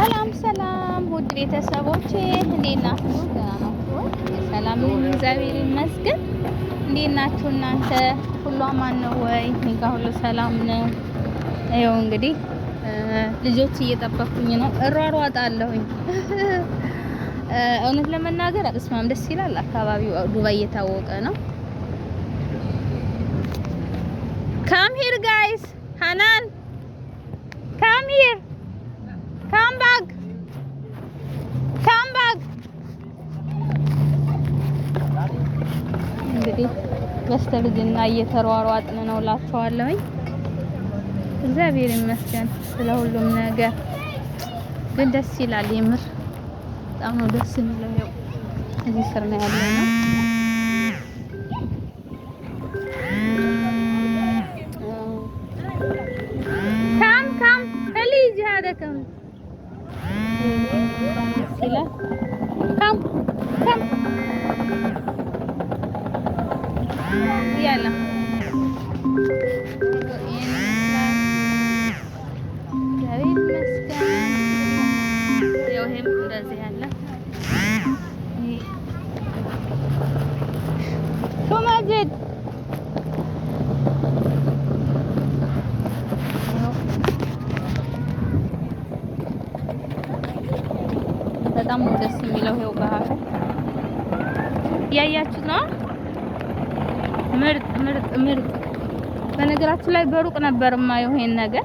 ሰላም ሰላም ውድ ቤተሰቦቼ እንዴት ናችሁ? ደህና ናችሁ? ሰላም ነኝ፣ እግዚአብሔር ይመስገን። እንዴት ናችሁ እናንተ? ሁሉ አማን ነው ወይ? እኔ ጋር ሁሉ ሰላም ነው። ይኸው እንግዲህ ልጆች እየጠበኩኝ ነው። እሯሯጣለሁኝ። እውነት ለመናገር እስማም ደስ ይላል። አካባቢው ዱባይ እየታወቀ ነው። ካም ሂር ጋይስ ሃናን ካም ሂር ካም ባክ እንግዲህ በስተልጅና እየተሯሯጥን ነው እላችኋለሁኝ። እግዚአብሔር ይመስገን ስለ ሁሉም ነገር። ግን ደስ ይላል የምር በጣም ነው ደስ የሚለው። ያው እዚህ ስር ነው ያለነው። ካም ፕሊዝ ያደከም ይላል። ካም ያላ በጣም ነው ደስ የሚለው። ይኸው ባህሩ ያያችሁት ነው። ምርጥ ምርጥ ምርጥ። በነገራችን ላይ በሩቅ ነበር የማየው ይሄን ነገር።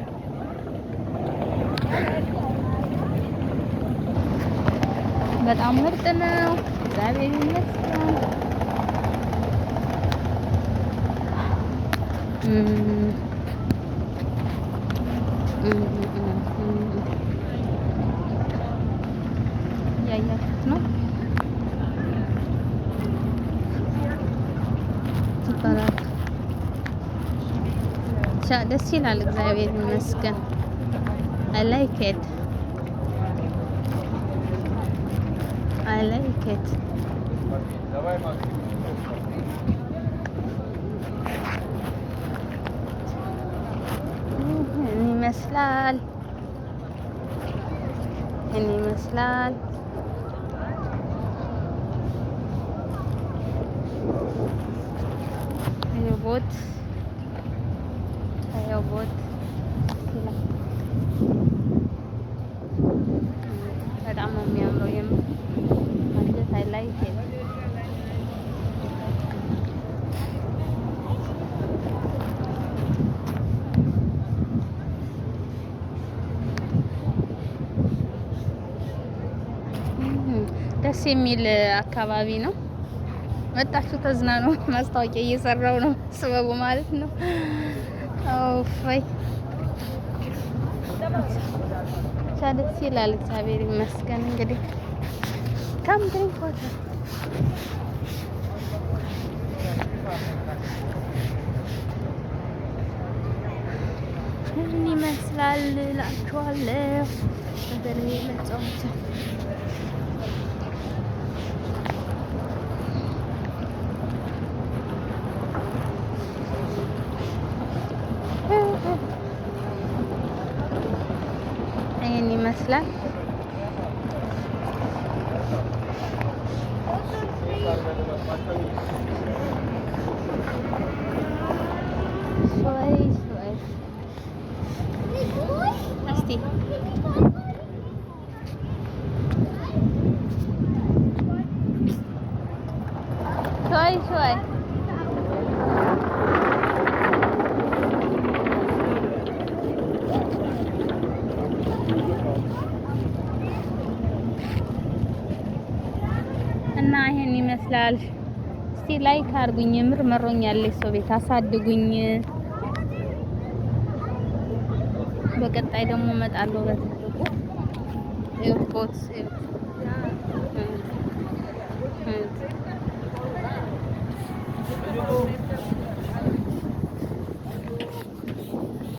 በጣም ምርጥ ነው። እግዚአብሔር ይመስገን። ያያችሁት ነው። ተባረክ ደስ ይላል። እግዚአብሔር ይመስገን። I like it. ይመስላል ቦት በጣም ነው የሚያምረው። ማለት I like it. ደስ የሚል አካባቢ ነው። መጣችሁ ተዝናኑ። ማስታወቂያ እየሰራው ነው ስበቡ ማለት ነው። ኦፋይ ደስ ይላል። እግዚአብሔር ይመስገን። እንግዲህ ካምፕሪንግ ፎቶ ምን ይመስላል እላችኋለሁ። በተለይ ለጾምች ይሄን ይመስላል። እስቲ ሾይ እና ይሄን ይመስላል። እስቲ ላይክ አድርጉኝ። የምር መሮኛል። ሰው ቤት አሳድጉኝ። በቀጣይ ደግሞ እመጣለሁ በትልቁ ኤርፖርት